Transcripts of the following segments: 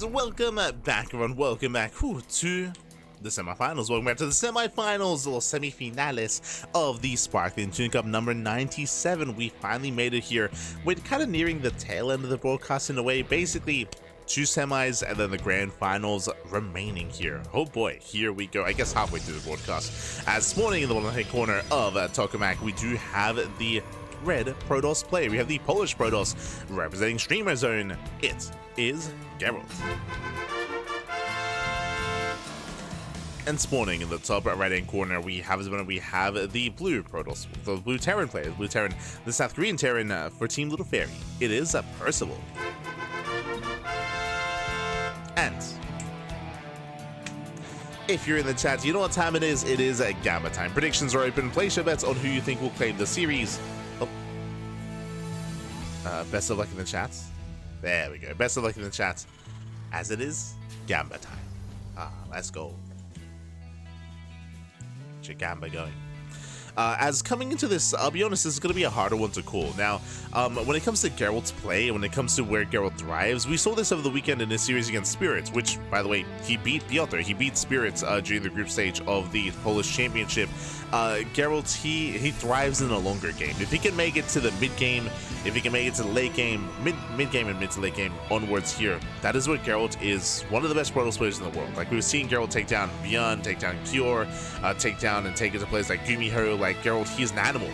And welcome back, everyone. Welcome back to the semifinals. Welcome back to the semifinals, or semifinales of the Sparkling Tuna Cup number 97. We finally made it here. We're kind of nearing the tail end of the broadcast in a way. Basically, 2 semis and then the grand finals remaining here. Oh boy, here we go. I guess halfway through the broadcast. As spawning in the bottom right corner of Tokamak, we do have the red Protoss player. We have the Polish Protoss representing Streamer Zone. It is Gerald. And spawning in the top right hand corner, we have the blue Protoss, the blue Terran player, the South Korean Terran for Team Little Fairy. It is Percival. And if you're in the chat, you know what time it is. It is Gamma time. Predictions are open. Place your bets on who you think will claim the series. Best of luck in the chat. There we go. Best of luck in the chat. As it is Gamba time. Let's go. Get your Gamba going. As coming into this, I'll be honest, this is going to be a harder one to call. Now, when it comes to Gerald's play, when it comes to where Gerald thrives, we saw this over the weekend in his series against Spirits, which, by the way, he beat Piotr. He beat Spirits during the group stage of the Polish Championship. Gerald, he thrives in a longer game. If he can make it to the mid-game, if he can make it to the late game, mid-game and mid to late game onwards here, that is what Gerald is, one of the best Protoss players in the world. Like, we were seeing Gerald take down Beyond, take down Cure, take down and take it to players like Gumiho. Like, Gerald, he's an animal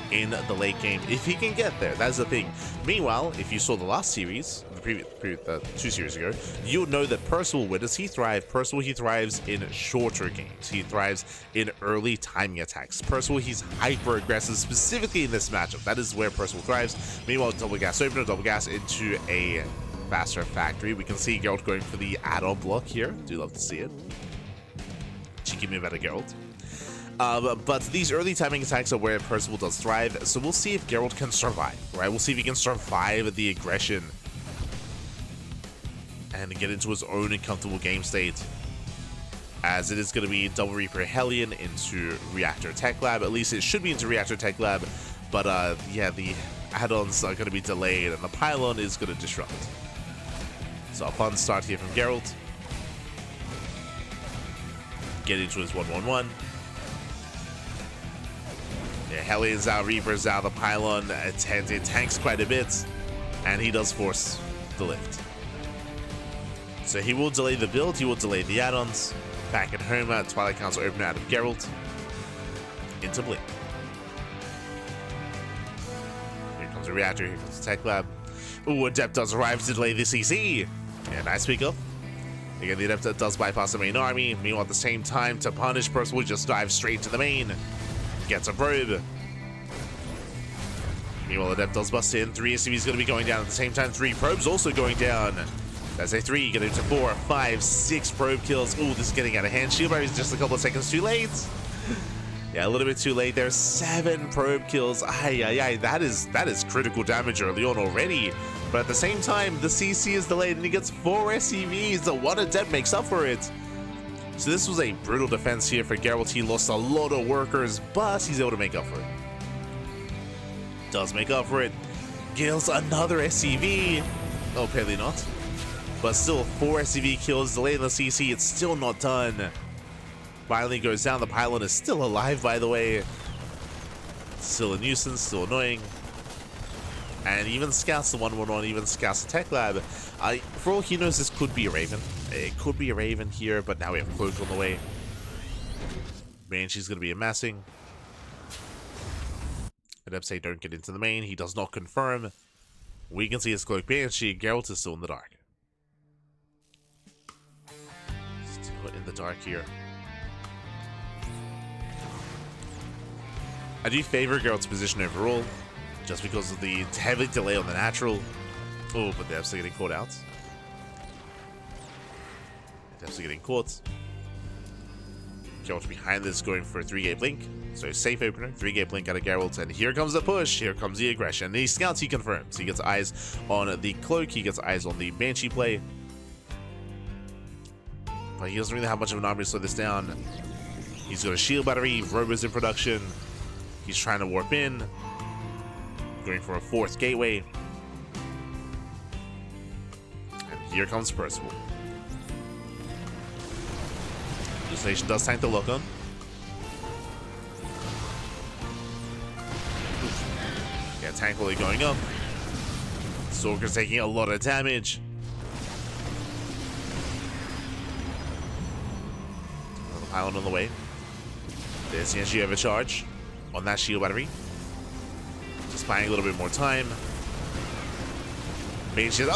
in the late game if he can get there. That's the thing. Meanwhile, if you saw the last series, the previous 2 series ago, you'll know that Percival, where does he thrive? Percival, he thrives in shorter games. He thrives in early timing attacks. Percival, he's hyper aggressive, specifically in this matchup. That is where Percival thrives. Meanwhile, double gas opener, double gas into a faster factory. We can see Gerald going for the add-on block here. Do love to see it. Cheeky move out of Gerald. But these early timing attacks are where Percival does thrive, so we'll see if Gerald can survive, right? We'll see if he can survive the aggression and get into his own comfortable game state, as it is going to be Double Reaper Hellion into Reactor Tech Lab. At least it should be into Reactor Tech Lab, but yeah, the add-ons are going to be delayed and the pylon is going to disrupt. So a fun start here from Gerald. Get into his 1-1-1. Yeah, Hellion's out, Reaper's out, the pylon, it tanks quite a bit, and he does force the lift. So he will delay the build, he will delay the add-ons. Back at home, Twilight Council open out of Gerald into Blink. Here comes a reactor, here comes the Tech Lab. Ooh, Adept does arrive to delay the CC. Yeah, nice pick up. Again, the Adept does bypass the main army. Meanwhile, at the same time, to punish, Percival just dives straight to the main. Gets a probe. Meanwhile, Adept does bust in. 3 SCVs going to be going down at the same time. 3 probes also going down. That's a 3, getting to 4, 5, 6 probe kills. Ooh, this is getting out of hand. Shield Barrier is just a couple of seconds too late. Yeah, a little bit too late there. 7 probe kills. That is critical damage early on already. But at the same time, the CC is delayed and he gets 4 SCVs. The 1 Adept makes up for it. So this was a brutal defense here for Gerald. He lost a lot of workers, but he's able to make up for it. Does make up for it. Kills another SCV. Oh, apparently not. But still, 4 SCV kills, delaying the CC. It's still not done. Finally goes down. The pylon is still alive, by the way. Still a nuisance, still annoying. And even scouts the 1-1-1, even scouts the Tech Lab. For all he knows, this could be a Raven. It could be a Raven here, but now we have Cloak on the way. Banshee's going to be amassing. Adept say don't get into the main. He does not confirm. We can see his Cloak Banshee. Geralt is still in the dark. Still in the dark here. I do favor Geralt's position overall, just because of the heavy delay on the natural. Oh, but they're still getting caught out. They're still getting caught. Geralt behind this going for a 3-gate blink. So safe opener, 3-gate blink out of Geralt. And here comes the push, here comes the aggression. And he scouts, he confirms. He gets eyes on the Cloak, he gets eyes on the Banshee play. But he doesn't really have much of an army to slow this down. He's got a shield battery, Robo's in production. He's trying to warp in. Going for a 4th gateway. Here comes Percival. Hallucination does tank the lock on. Yeah, tank while going up. Stalker's taking a lot of damage. Another pylon on the way. There's the energy overcharge on that shield battery. Just buying a little bit more time. Banshees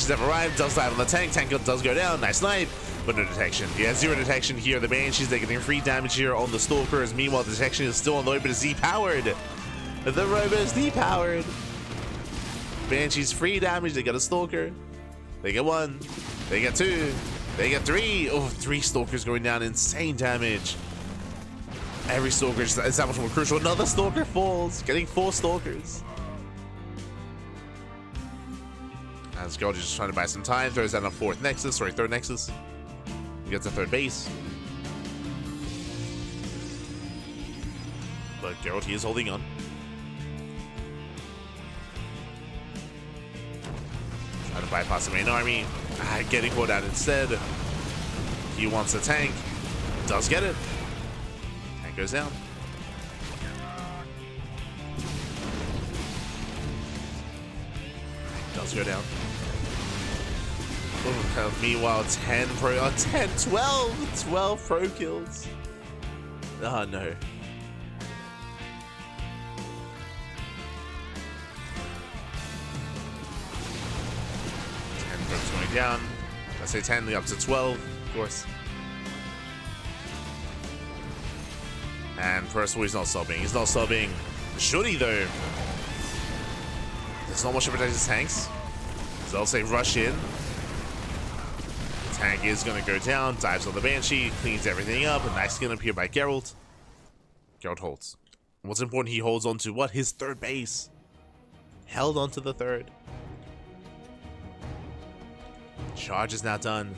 have arrived, does dive on the tank. Tank does go down, nice snipe, but no detection. Yeah, zero detection here. The Banshees, they're getting free damage here on the Stalkers. Meanwhile, the detection is still on the way, but it's depowered. The robot is depowered. Banshees free damage, they get a Stalker. They get one, they get two, they get three. Oh, 3 Stalkers going down, insane damage. Every Stalker is that much more crucial. Another Stalker falls, getting 4 Stalkers. As Gerald is just trying to buy some time, throws down a third Nexus. He gets a 3rd base. But Gerald, he is holding on. Trying to bypass the main army. Getting caught out instead. He wants a tank. Does get it. Tank goes down. Does go down. Meanwhile, 12 pro kills. Oh no. 10 probes going down. I say 10 up to 12, of course. And Percival, he's not subbing. Should he though? There's not much to protect his tanks. So I'll say rush in. Tank is going to go down, dives on the Banshee, cleans everything up. A nice skin up here by Gerald. Gerald holds. What's important, he holds on to what? His 3rd base. Held onto the 3rd. Charge is now done.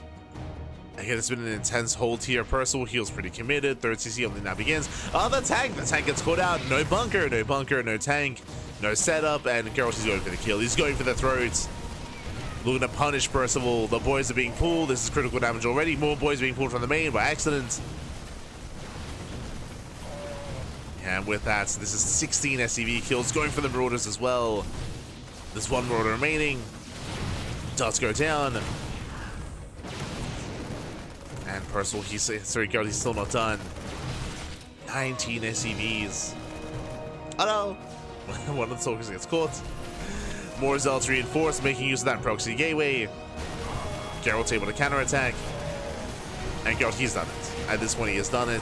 Again, it's been an intense hold here. Percival heals pretty committed. 3rd CC only now begins. Oh, the tank gets caught out. No bunker, no tank, no setup, and Gerald is going for the kill. He's going for the throats. Looking to punish Percival. The boys are being pulled. This is critical damage already. More boys being pulled from the main by accident. And with that, this is 16 SCV kills. Going for the Marauders as well. There's 1 Marauder remaining. Does go down. And Percival, Gerald, he's still not done. 19 SCVs. Oh no! One of the Stalkers gets caught. More Zealots reinforced, making use of that proxy gateway. Gerald's able to counterattack. And Gerald, he's done it. At this point, he has done it.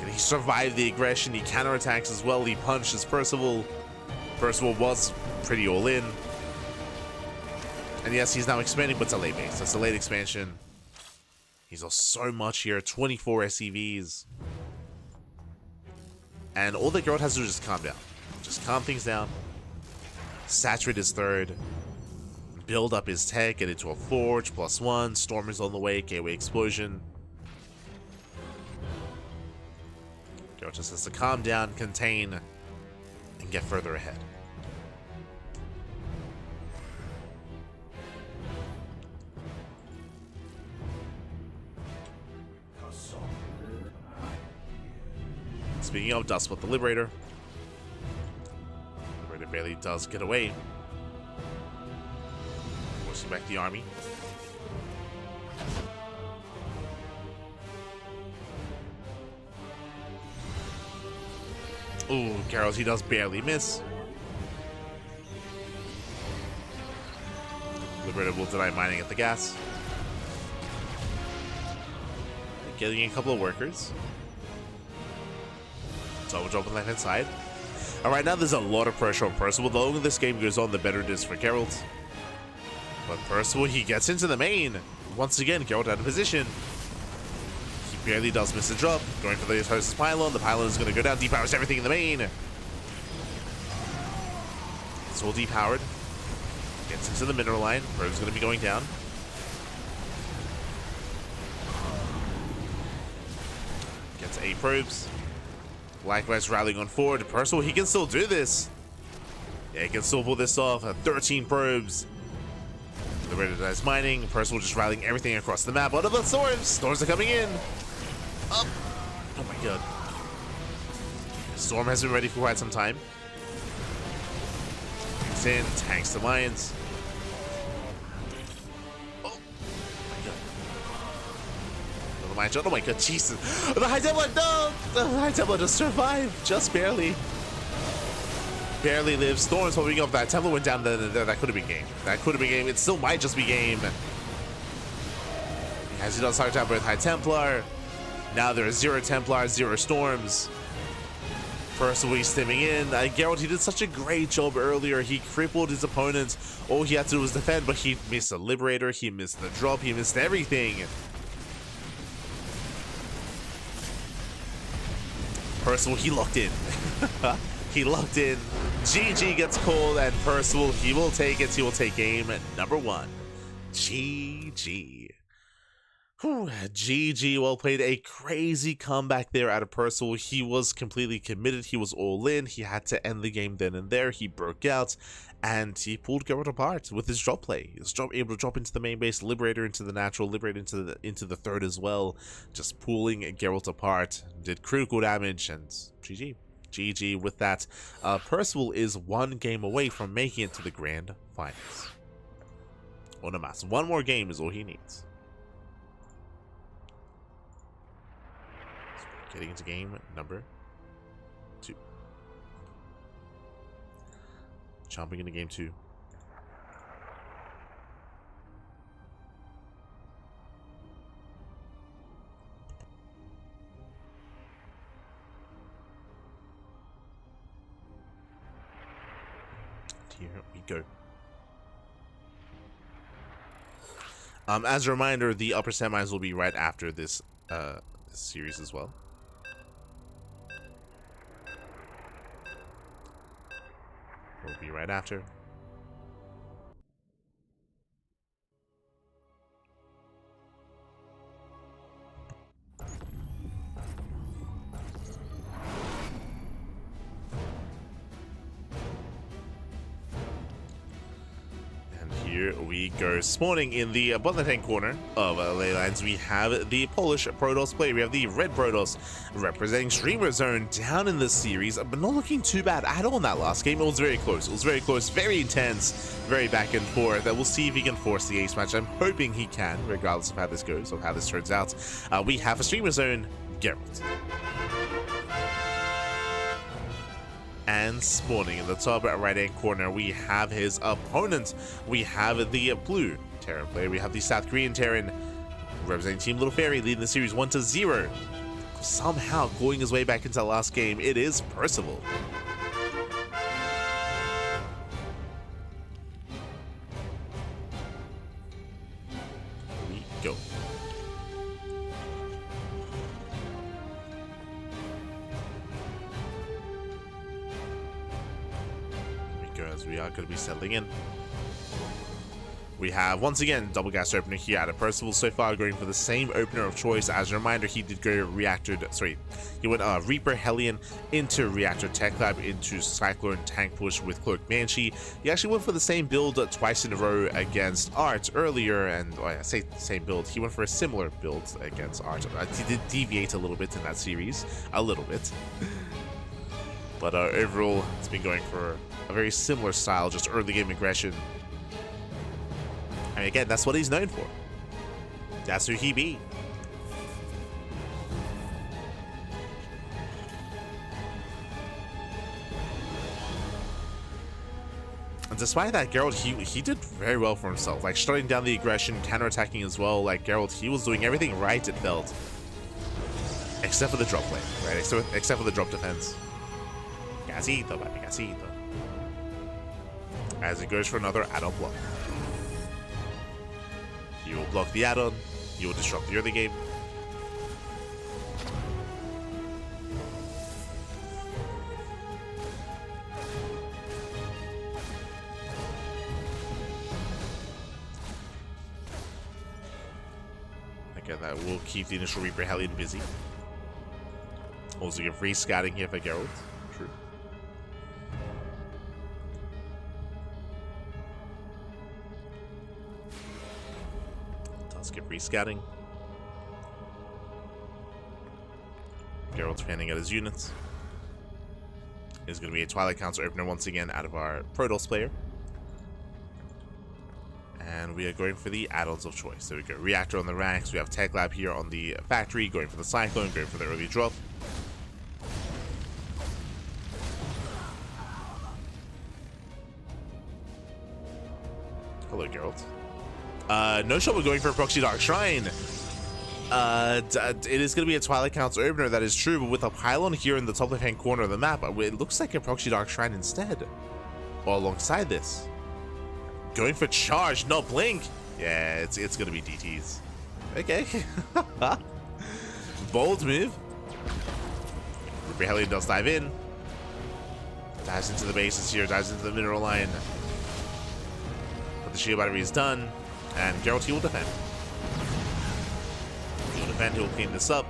He survived the aggression. He counterattacks as well. He punches Percival. Percival was pretty all in. And yes, he's now expanding, but it's a late base. That's a late expansion. He's lost so much here. 24 SCVs. And all that Gerald has to do is just calm down. Just calm things down. Saturate his 3rd. Build up his tech. Get into a forge. +1. Stormers on the way. Gateway explosion. Gerald just has to calm down, contain, and get further ahead. Speaking of, does split the Liberator. Liberator barely does get away. Forcing back the army. Ooh, Gerald, he does barely miss. Liberator will deny mining at the gas. Getting a couple of workers. Double drop on the left hand side. Alright, now there's a lot of pressure on Percival. The longer this game goes on, the better it is for Gerald. But Percival, he gets into the main. Once again, Gerald out of position. He barely does miss a drop. Going for the host's pylon. The pylon is going to go down. Depowers everything in the main. It's all depowered. Gets into the mineral line. Probe's going to be going down. Gets 8 probes. Likewise, rallying on forward. Percival, he can still do this. Yeah, he can still pull this off. 13 probes. Liberator dies mining. Percival just rallying everything across the map. What about storms? Storms are coming in. Up. Oh my god. Storm has been ready for quite some time. He's in, tanks the mines. Oh my god. Oh my god, oh my god, Jesus. The High Templar, no! The High Templar just survived, just barely. Barely lives. Storm's hoping up. That Templar went down there. That could have been game. That could have been game. It still might just be game. As he does start out with High Templar. Now there are 0 Templars, 0 Storms. Percival stimming in. Gerald, he did such a great job earlier. He crippled his opponent. All he had to do was defend, but he missed the Liberator. He missed the drop. He missed everything. Percival, he locked in. He locked in. GG gets called, and Percival, he will take it. He will take game number 1. GG. Whew, GG, well played. A crazy comeback there out of Percival. He was completely committed. He was all in. He had to end the game then and there. He broke out, and he pulled Gerald apart with his drop play. He was able to drop into the main base, Liberator into the natural, Liberator into the third as well. Just pulling Gerald apart. Did critical damage, and GG. GG with that. Percival is 1 game away from making it to the grand finals. On a mass. 1 more game is all he needs. Getting into game number 2. Jumping into game 2. Here we go. As a reminder, the upper semis will be right after this series as well. Will be right after. Here we go. Spawning in the bottom left-hand corner of Leylines, we have the Polish Protoss player. We have the red Protoss representing Streamer Zone down in this series, but not looking too bad at all in that last game. It was very close. It was very close, very intense, very back and forth. We'll see if he can force the ace match. I'm hoping he can, regardless of how this goes, or how this turns out. We have a Streamer Zone, Gerald. And spawning in the top right-hand corner, we have his opponent. We have the blue Terran player. We have the South Korean Terran representing Team Little Fairy, leading the series 1-0. Somehow going his way back into the last game. It is Percival. Here we go. As we are going to be settling in. We have, once again, double gas opener here out of Percival. So far, going for the same opener of choice. As a reminder, he did go he went Reaper Hellion into Reactor Tech Lab into Cyclone Tank Push with Cloak Banshee. He actually went for the same build twice in a row against Art earlier, and I say same build, he went for a similar build against Art. He did deviate a little bit in that series, a little bit. But overall, it's been going for a very similar style, just early game aggression. And again, that's what he's known for. That's who he be. And despite that, Gerald, he did very well for himself. Like, shutting down the aggression, counterattacking as well. Like, Gerald, he was doing everything right, it felt. Except for the drop lane, right? Except for the drop defense. Gasito, baby, gasito. As it goes for another add-on block. You will block the add-on, you will disrupt the early game. Again, that will keep the initial Reaper Hellion busy. Also get free scouting here for Gerald. True. Skip rescouting. Gerald's panning at his units. Is going to be a Twilight Council opener once again out of our Protoss player. And we are going for the add-ons of choice. There we go. Reactor on the racks. We have Tech Lab here on the factory. Going for the Cyclone. Going for the early drop. Hello, Gerald. No shot, we're going for a Proxy Dark Shrine. It is going to be a Twilight Council opener, that is true, but with a pylon here in the top left-hand corner of the map, it looks like a Proxy Dark Shrine instead. Or alongside this. Going for charge, not blink. Yeah, it's going to be DTs. Okay. Bold move. Ruby Hellion does dive in. Dives into the bases here, dives into the mineral line. But the shield battery is done. And Gerald, he will defend. He will clean this up.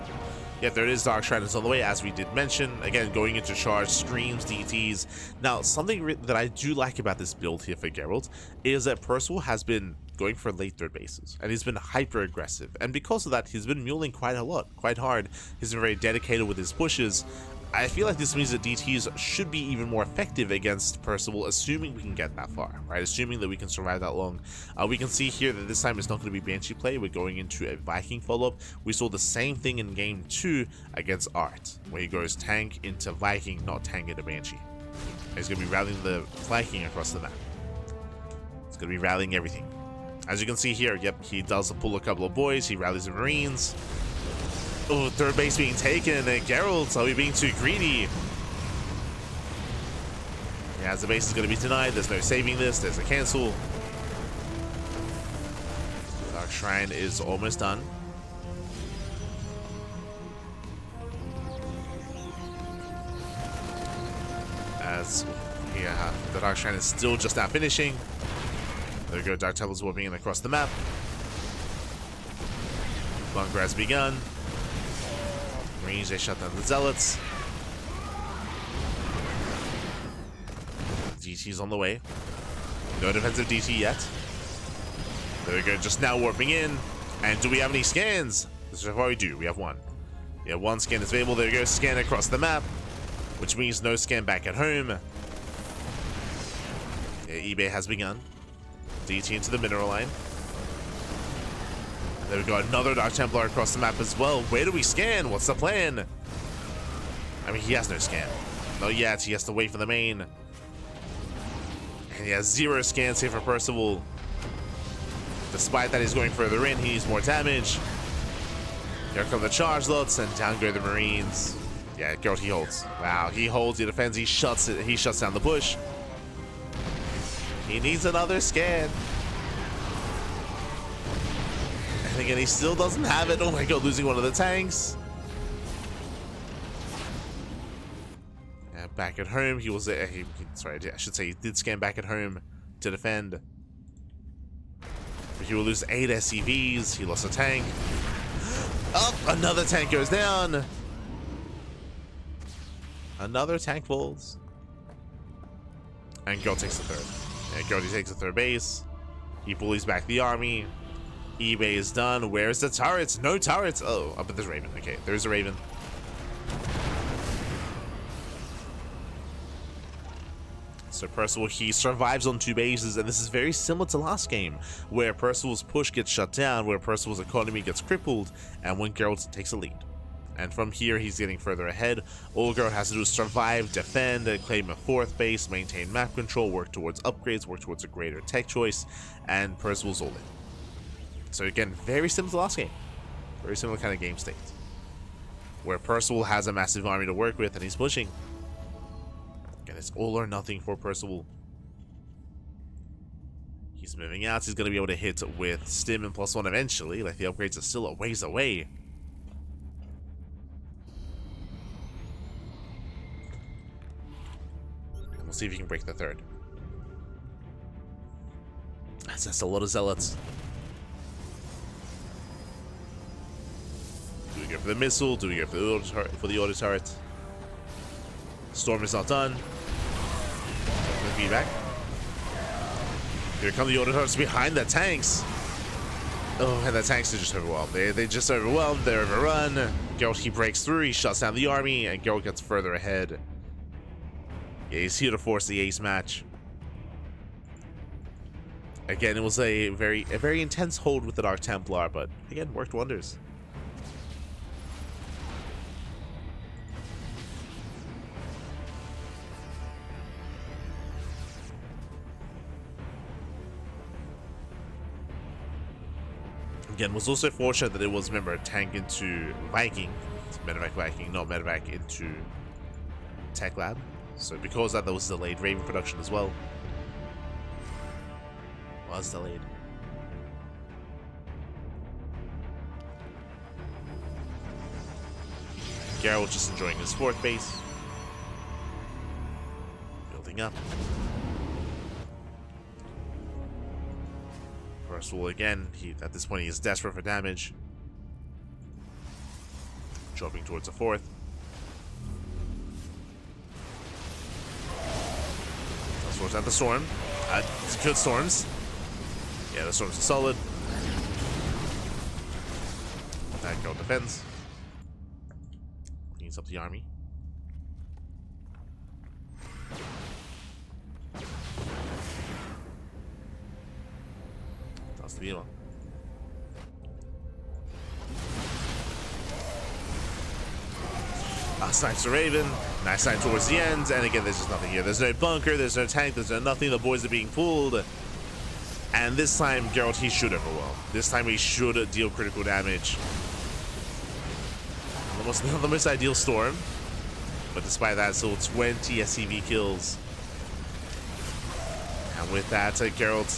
Yet there is Dark Shrine is on the way, as we did mention. Again, going into charge, screams, DTs. Now, something that I do like about this build here for Gerald is that Percival has been going for late third bases, and he's been hyper aggressive. And because of that, he's been muling quite a lot, quite hard. He's been very dedicated with his pushes. I feel like this means that DTs should be even more effective against Percival, assuming we can get that far, right? Assuming that we can survive that long. We can see here that this time it's not going to be Banshee play. We're going into a Viking follow-up. We saw the same thing in game 2 against Art, where he goes tank into Viking, not tank into Banshee. He's going to be rallying the Viking across the map. He's going to be rallying everything. As you can see here, yep, he does pull a couple of boys. He rallies the Marines. Oh, third base being taken, and Gerald, are we being too greedy? Yeah, as the base is going to be denied, there's no saving this, there's a cancel. Dark Shrine is almost done. As, yeah, the Dark Shrine is still just now finishing. There we go, Dark Templar's warping in across the map. Bunker has begun. Marines, they shut down the Zealots. DT's on the way. No defensive DT yet. There we go, just now warping in. And do we have any scans? This is what we do. We have one. We have one scan that's available. There we go, scan across the map, which means no scan back at home. Yeah, eBay has begun. DT into the mineral line. There we go, another Dark Templar across the map as well. Where do we scan? What's the plan? I mean, he has no scan. Not yet, he has to wait for the main. And he has 0 scans here for Percival. Despite that, he's going further in, he needs more damage. Here come the charge lots, and down go the Marines. Yeah, Gerald, he holds. Wow, he holds, he defends, he shuts it, he shuts down the push. He needs another scan. And again, he still doesn't have it. Oh my god, losing one of the tanks. Yeah, back at home, he was sorry, I should say he did scan back at home to defend. But he will lose 8 SCVs. He lost a tank. Oh, another tank goes down. Another tank falls. And Gerald takes the third. Yeah, Gerald takes the third base. He bullies back the army. eBay is done. Where's the turrets? No turrets. Oh, but there's Raven. Okay, there's a Raven. So Percival, he survives on 2 bases, and this is very similar to last game, where Percival's push gets shut down, where Percival's economy gets crippled, and when Gerald takes a lead. And from here, he's getting further ahead. All Gerald has to do is survive, defend, claim a 4th base, maintain map control, work towards upgrades, work towards a greater tech choice, and Percival's all in. So again, very similar to last game. Very similar kind of game state. Where Percival has a massive army to work with, and he's pushing. Again, it's all or nothing for Percival. He's moving out. He's going to be able to hit with Stim and +1 eventually. Like, the upgrades are still a ways away. And we'll see if he can break the 3rd. That's a lot of Zealots. Do we go for the missile? Do we go for the auto turret? Storm is not done. Feedback. Here come the auto turrets behind the tanks. Oh, and the tanks are just overwhelmed. They just overwhelmed. They're overrun. Gerald, he breaks through. He shuts down the army, and Gerald gets further ahead. Yeah, he's here to force the ace match. Again, it was a very intense hold with the Dark Templar, but again, worked wonders. Again, was also fortunate that it was, remember, a tank into Viking. It's medevac Viking, not medevac into Tech Lab. So because of that, there was delayed Raven production as well. Was delayed. Gerald just enjoying his 4th base. Building up. Percival again, at this point he is desperate for damage. Dropping towards a 4th. Sorts out the storm. Good storms. Yeah, the storms are solid. That Gerald defends. Cleans up the army. That's the view. Snipes the Raven. Nice snipe towards the end. And again, there's just nothing here. There's no bunker. There's no tank. There's no nothing. The boys are being pulled. And this time, Gerald, he should overwhelm. This time, he should deal critical damage. Not the most ideal storm. But despite that, still 20 SCV kills. And with that, Gerald,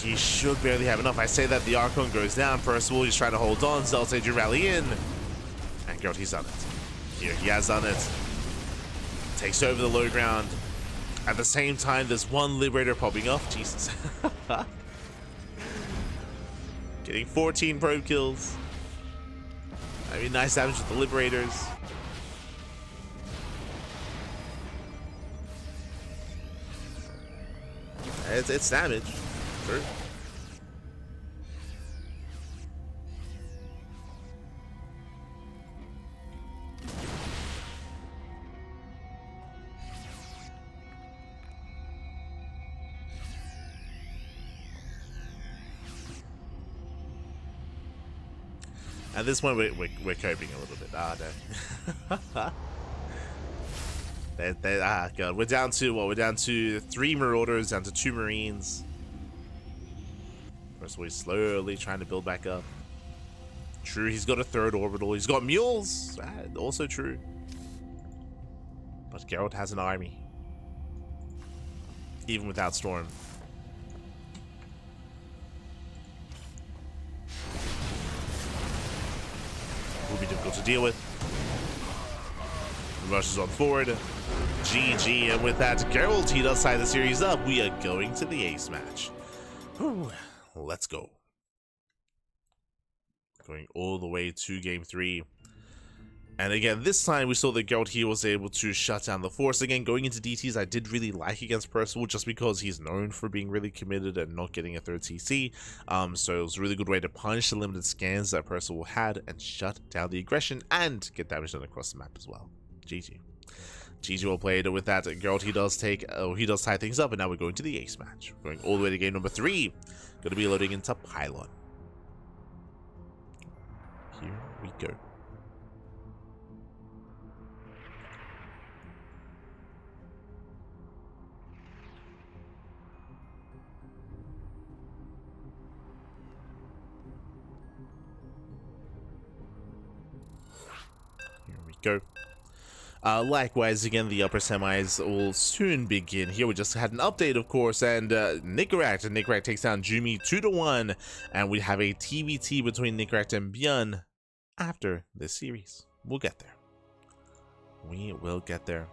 he should barely have enough. I say that the Archon goes down. Percival, he's trying to hold on. Zeltage to rally in. And Gerald, he's done it. Here, he has done it. Takes over the low ground. At the same time, there's one Liberator popping off. Jesus. Getting 14 probe kills. I mean, nice damage with the Liberators. It's damage. Sure. At this point, we're coping a little bit. Ah, no. God. We're down to what? We're down to 3 Marauders, down to 2 Marines. First, we're slowly trying to build back up. True, he's got a 3rd orbital. He's got mules. Also true. But Gerald has an army. Even without Storm. Will be difficult to deal with. The rushes on forward. GG, and with that, Gerald, he does tie the series up. We are going to the ace match. Whew. Let's go. Going all the way to game 3. And again, this time we saw that Gerald here was able to shut down the force. Again, going into DTs, I did really like against Percival just because he's known for being really committed and not getting a 3rd CC. So it was a really good way to punish the limited scans that Percival had and shut down the aggression and get damage done across the map as well. GG. GG well played. With that, Gerald, he does tie things up, and now we're going to the ace match. We're going all the way to game number 3. Going to be loading into Pylon. Here we go. Go. Likewise, again, the upper semis will soon begin. Here we just had an update, of course, and Nicorakt takes down Jumi 2-1, and we have a TvT between Nicorakt and Björn after this series. We'll get there. We will get there.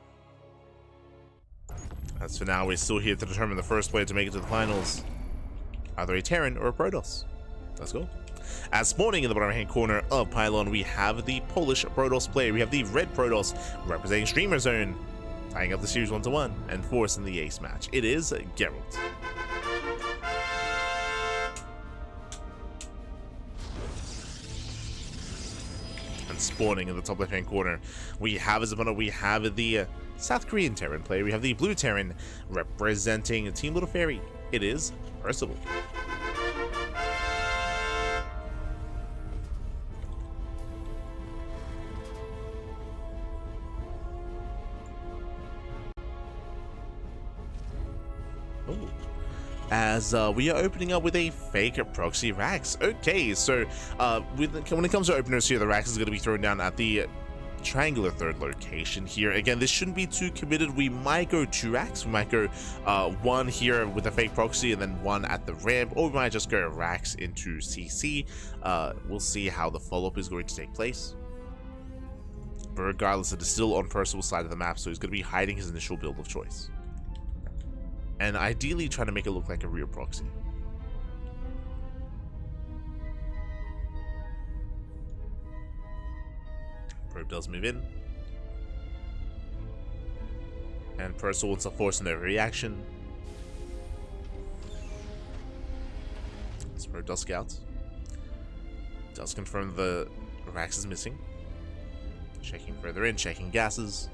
As for now, we're still here to determine the first player to make it to the finals. Either a Terran or a Protoss. Let's go. As spawning in the bottom hand corner of Pylon, we have the Polish Protoss player. We have the red Protoss representing Streamer Zone, tying up the series 1-1 and forcing the ace match. It is Gerald. spawning in the top left-hand corner. We have as opponent, we have the South Korean Terran player. We have the blue Terran representing Team Little Fairy. It is Percival. As we are opening up with a fake proxy Rax. Okay, so when it comes to openers here, the Rax is going to be thrown down at the triangular third location here. Again, this shouldn't be too committed. We might go 2 Rax. We might go one here with a fake proxy and then one at the ramp, or we might just go Rax into CC. We'll see how the follow-up is going to take place. But regardless, it is still on Percival's side of the map, so he's going to be hiding his initial build of choice. And ideally trying to make it look like a rear proxy. Probe does move in. And Percival wants to force another reaction. So Probe does scout. Does confirm the Rax is missing. Checking further in, checking gases.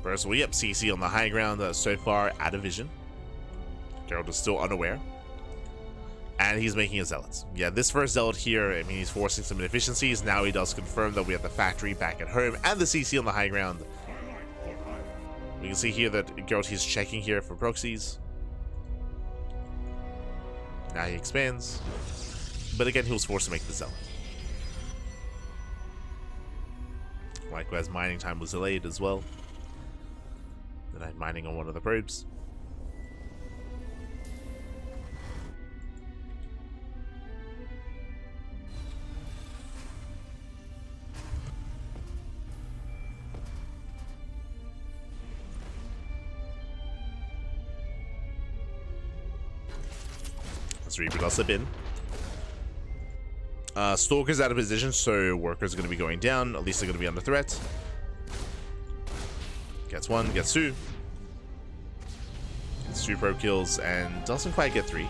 Percival, yep, CC on the high ground, so far out of vision. Gerald is still unaware. And he's making a Zealot. Yeah, this first Zealot here, I mean, he's forcing some inefficiencies. Now he does confirm that we have the factory back at home and the CC on the high ground. We can see here that Gerald, he's checking here for proxies. Now he expands. But again, he was forced to make the Zealot. Likewise, mining time was delayed as well. Then I'm mining on one of the probes. Let's Reaper does slip in. Stalker's out of position, so Worker's going to be going down. At least they're going to be under threat. Gets 1, gets 2. Gets 2 probe kills and doesn't quite get 3.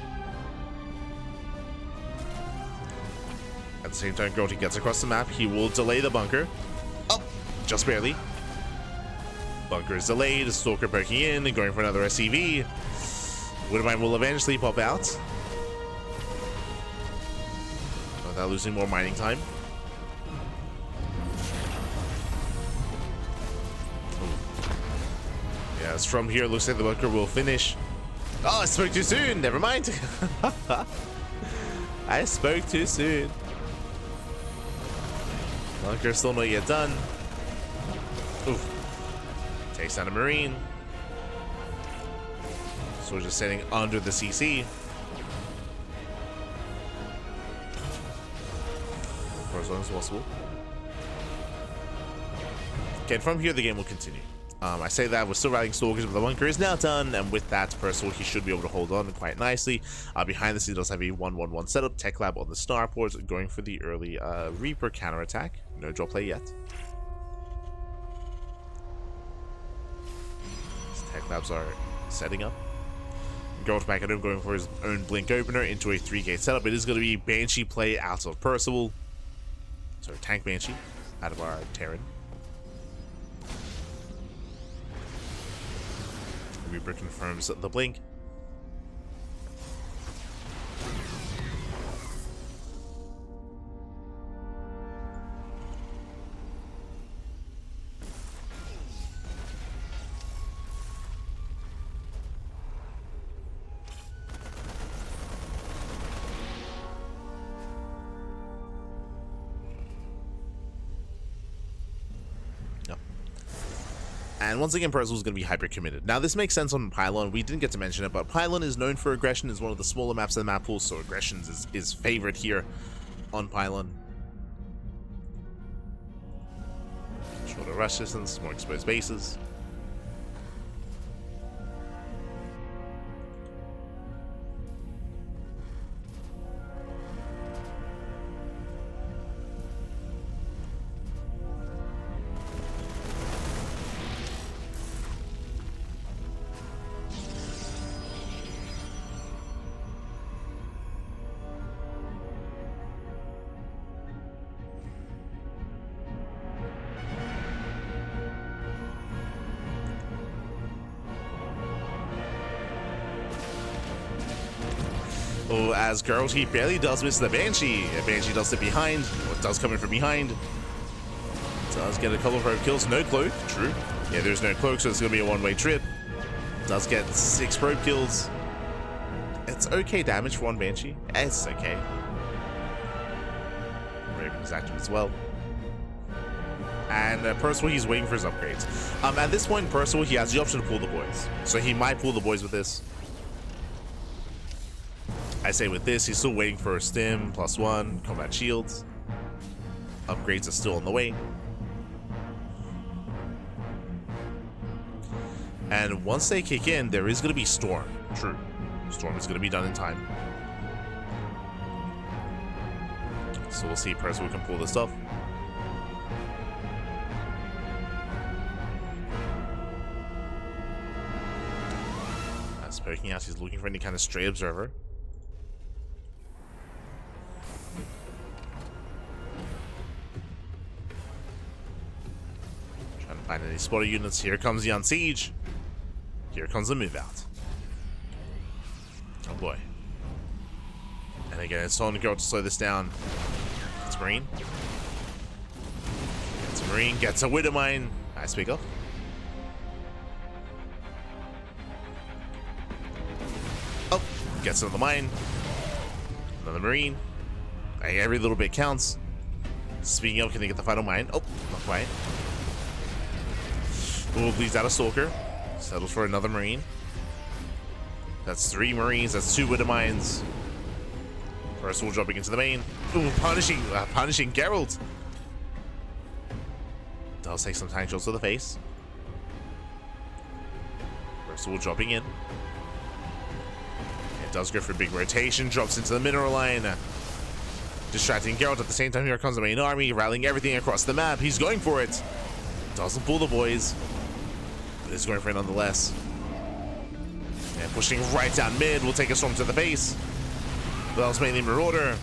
At the same time, Gerald gets across the map. He will delay the bunker. Oh, just barely. Bunker is delayed. Stalker poking in and going for another SCV. Widowmine will eventually pop out without losing more mining time. Yes, from here, looks like the bunker will finish. Oh, I spoke too soon. Never mind. I spoke too soon. Bunker still not yet done. Oof. Takes down a Marine. So we're just sitting under the CC. For as long as possible. Okay, from here, the game will continue. I say that we're still riding Stalkers, but the bunker is now done, and with that, Percival, he should be able to hold on quite nicely. Behind the scenes, does have a 1-1-1 setup. Tech Lab on the starport, going for the early Reaper counterattack. No draw play yet. Tech Labs are setting up. Gerald back at him, going for his own Blink opener into a 3-gate setup. It is going to be Banshee play out of Percival. So Tank Banshee out of our Terran. Reaper confirms the blink. And once again, Percival is going to be hyper committed. Now, this makes sense on Pylon. We didn't get to mention it, but Pylon is known for aggression. Is one of the smaller maps in the map pool, so aggression is favorite here on Pylon. Shorter rush distance, more exposed bases. Oh, as Gerald, he barely does miss the Banshee. A Banshee does sit behind, or does come in from behind. Does get a couple of probe kills. No cloak, true. Yeah, there's no cloak, so it's going to be a one-way trip. Does get 6 probe kills. It's okay damage for one Banshee. It's okay. Raven is active as well. And Percival, he's waiting for his upgrades. At this point, Percival, he has the option to pull the boys. So he might pull the boys with this. I say with this, he's still waiting for a stim, +1, combat shields. Upgrades are still on the way. And once they kick in, there is going to be Storm. True. Storm is going to be done in time. So we'll see if Percival can pull this off. As poking out, he's looking for any kind of stray observer. Trying to find any spotter units. Here comes the Unsiege. Here comes the move out. Oh boy. And again, it's on Gerald to slow this down. It's Marine. It's Marine, gets a Widowmine. Nice pick up. Oh, gets another mine. Another Marine. Hey, every little bit counts. Speaking of, can they get the final mine? Oh, not quite. Ooh, bleeds out a Stalker. Settles for another Marine. That's 3 Marines. That's 2 Widowmines. Percival dropping into the main. Ooh, punishing Gerald. Does take some tank shots to the face. Percival dropping in. It does go for a big rotation. Drops into the mineral line. Distracting Gerald. At the same time, here comes the main army. Rallying everything across the map. He's going for it. Doesn't pull the boys. But is going for it nonetheless. And pushing right down mid. Will take a storm to the face. But that was mainly Marauder.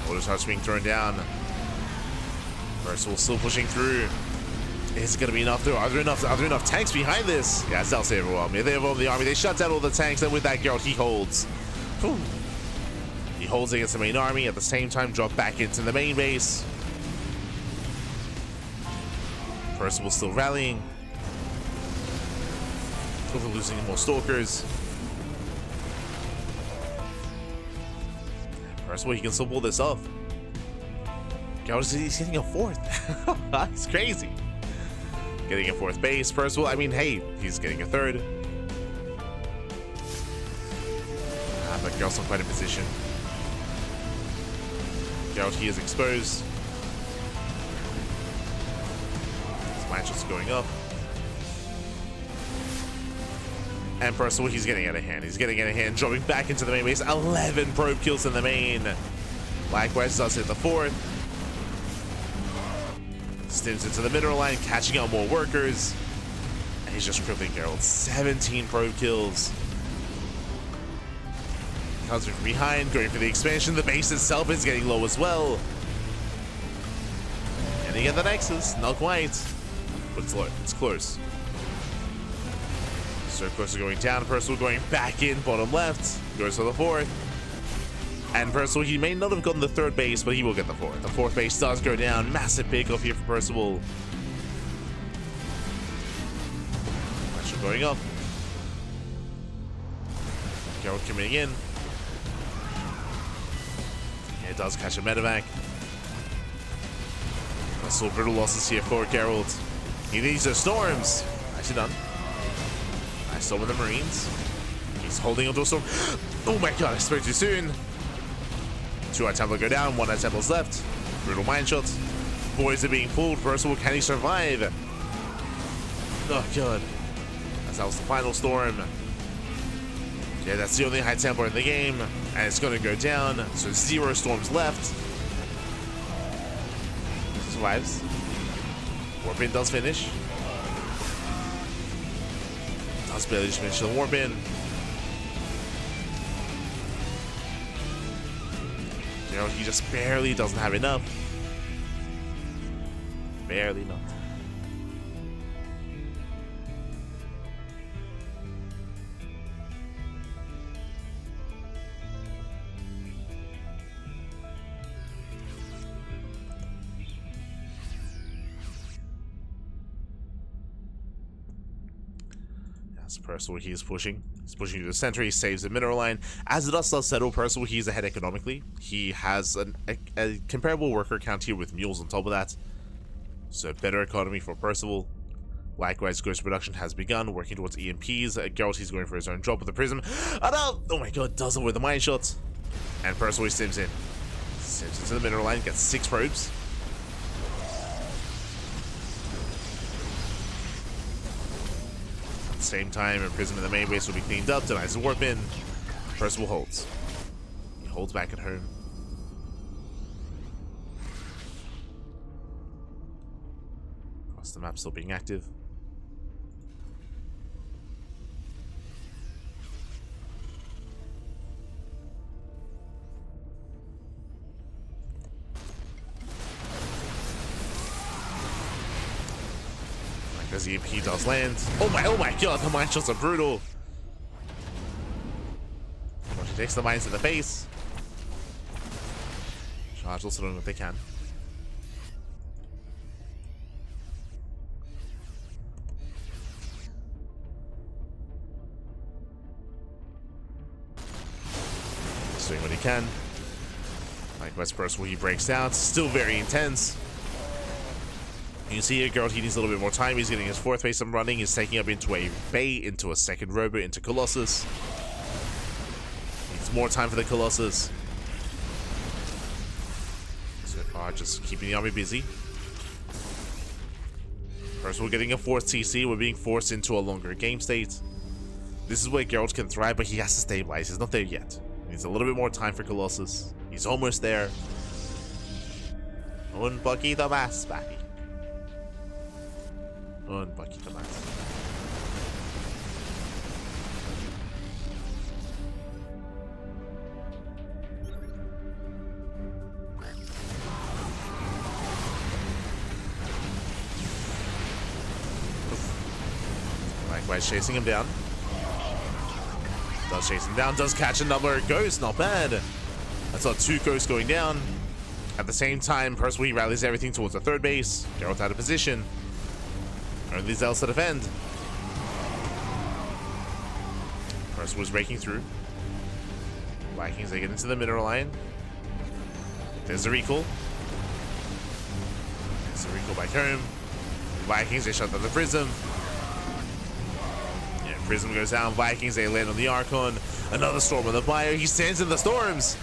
Marauder starts being thrown down. Percival still pushing through. Is it going to be enough though? Are there enough tanks behind this? Yeah, it's also overwhelming. If they overwhelm the army, they shut down all the tanks, and with that, Gerald, he holds. Whew. He holds against the main army, at the same time drop back into the main base. Percival still rallying. Over losing more Stalkers. Percival, he can still pull this off. Gerald, he's hitting a 4th. It's crazy. Getting a 4th base. Percival, I mean, hey, he's getting a 3rd. But Gerald's not quite in position. Gerald, he is exposed. His mine shots going up. And Percival, he's getting out of hand. He's getting out of hand, dropping back into the main base. 11 probe kills in the main. Likewise, does hit the 4th. Stims into the mineral line, catching out more workers. And he's just crippling Gerald. 17 probe kills. Comes from behind, going for the expansion. The base itself is getting low as well. And he get the Nexus, not quite. But it's low, it's close. So close to going down. Percival going back in, bottom left. Goes for the 4th. And Percival, he may not have gotten the 3rd base, but he will get the 4th. The 4th base does go down. Massive pickoff here for Percival. Pressure going up. Gerald coming in. It does catch a medevac. Still brutal losses here for Gerald. He needs the storms. Nicely done. Nice storm with the Marines. He's holding onto a storm. Oh my god, I spoke too soon. 2 High Templar go down, 1 High Templar's left. Brutal mine shots. Boys are being pulled. Percival, can he survive? Oh god. As that was the final storm. Yeah, that's the only High Templar in the game. And it's going to go down. So 0 storms left. Survives. Warpin does finish. Does barely just finish the Warpin. You know, he just barely doesn't have enough. Barely not. As Percival, he's pushing. He's pushing to the center. He saves the mineral line. As the dust does settle, Percival, he's ahead economically. He has a comparable worker count here with mules on top of that. So better economy for Percival. Likewise, Ghost production has begun, working towards EMPs. Gerald, he's going for his own drop with the prism. Oh no! Oh my god, does it with the mine shots. And Percival sims in. Sims into the mineral line, gets 6 probes. At the same time, a prism in the main base will be cleaned up, denies the warp in. Percival holds. He holds back at home. Across the map still being active. As the EP does land. Oh my god, the mine shots are brutal. Well, she takes the mines to the base. Charge also doing what they can. He's doing what he can. Likewise, Percival, he breaks down. Still very intense. You can see here, Gerald, he needs a little bit more time. He's getting his 4th base up running. He's taking up into a bay, into a second robo, into Colossus. Needs more time for the Colossus. So far, just keeping the army busy. First, we're getting a 4th TC. We're being forced into a longer game state. This is where Gerald can thrive, but he has to stabilize. He's not there yet. He needs a little bit more time for Colossus. He's almost there. Un poquito más, papi. Un poquito más. Likewise, chasing him down. Does chase him down, does catch a number. Ghost, not bad. That's not 2 ghosts going down. At the same time, Percival, he rallies everything towards the 3rd base. Gerald out of position. Only these elves to defend. Percival was breaking through. Vikings, they get into the mineral line. There's the recall. There's the recall back home. Vikings, they shut down the prism. Yeah, prism goes down. Vikings, they land on the Archon. Another storm on the bio. He stands in the storms.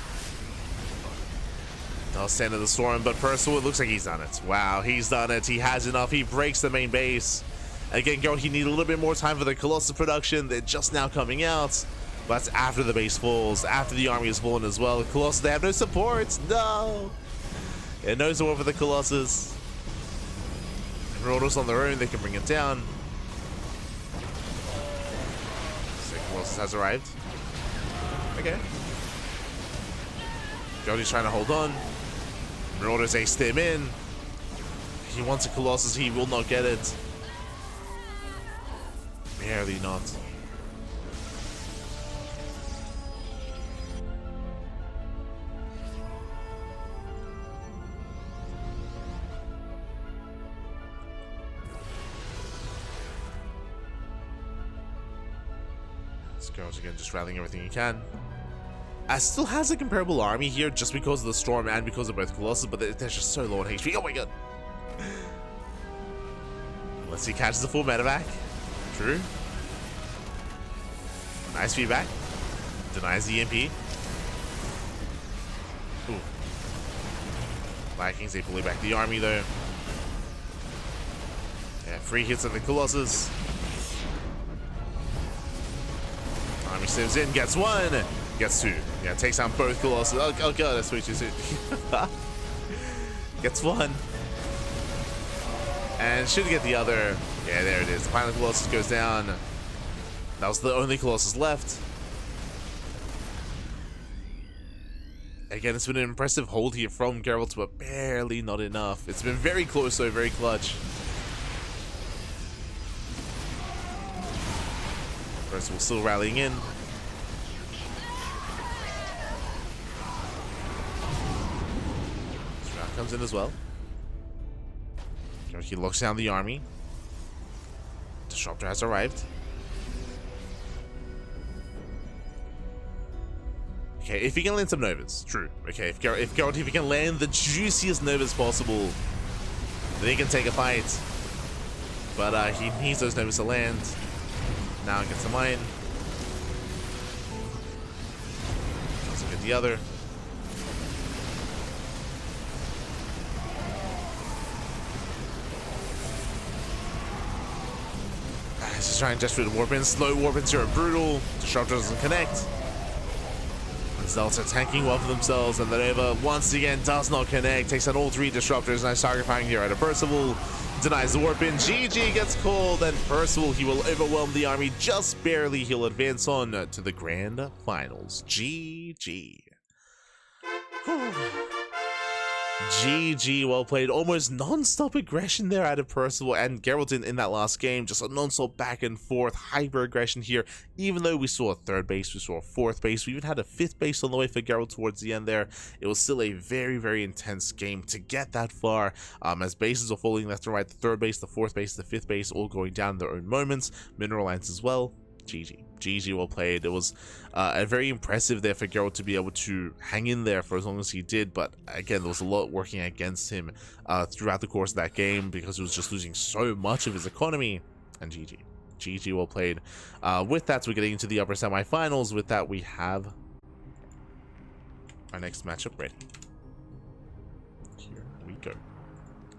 I'll stand in the storm, but Percival, it looks like he's done it. Wow, he's done it. He has enough. He breaks the main base. Again, Gerald, he needs a little bit more time for the Colossus production. They're just now coming out. But that's after the base falls, after the army is fallen as well. The Colossus, they have no support. No. Yeah, no support for the Colossus. Marauders on their own, they can bring it down. So Colossus has arrived. Okay. Gerald is trying to hold on. Marauders aced him in. He wants a Colossus, he will not get it. Barely not. Gerald's again just rallying everything he can. Still has a comparable army here just because of the storm and because of both Colossus, but they're just so low on HP. Oh my god. Unless he catches the full medevac. True. Nice feedback. Denies the EMP. Ooh. Vikings, they pull back the army though. Yeah, 3 hits on the Colossus. Army steps in, gets 1. Gets 2. Yeah, takes down both Colossus. Oh god, that's way too soon. Gets 1. And should get the other. Yeah, there it is. The final Colossus goes down. That was the only Colossus left. Again, it's been an impressive hold here from Gerald, but barely not enough. It's been very close though, very clutch. Percival still rallying in. Comes in as well. He locks down the army. Disruptor has arrived. Okay, if he can land some Novas, true. Okay, if Gerald if he can land the juiciest Novas possible, then he can take a fight. But he needs those Novas to land. Now gets the mine. Doesn't get the other. He's just trying to gesture the warp in. Slow warp ins here are brutal. Disruptor doesn't connect. Zelts are tanking well for themselves, and the Nova once again does not connect. Takes out all 3 disruptors. Nice target firing here out of Percival. Denies the warp in. GG gets called, and Percival, he will overwhelm the army just barely. He'll advance on to the grand finals. GG. GG, well played. Almost non-stop aggression there out of Percival and Gerald in that last game. Just a non-stop back and forth hyper aggression here. Even though we saw a 3rd base, we saw a 4th base, we even had a 5th base on the way for Gerald towards the end there. It was still a very, very intense game to get that far. As bases are falling left and right, the 3rd base, the 4th base, the 5th base all going down in their own moments. Mineral lines as well. GG. GG, well played. It was very impressive there for Gerald to be able to hang in there for as long as he did, but again, there was a lot working against him throughout the course of that game because he was just losing so much of his economy. And GG. GG, well played. With that, we're getting into the upper semifinals. With that, we have our next matchup ready. Here we go.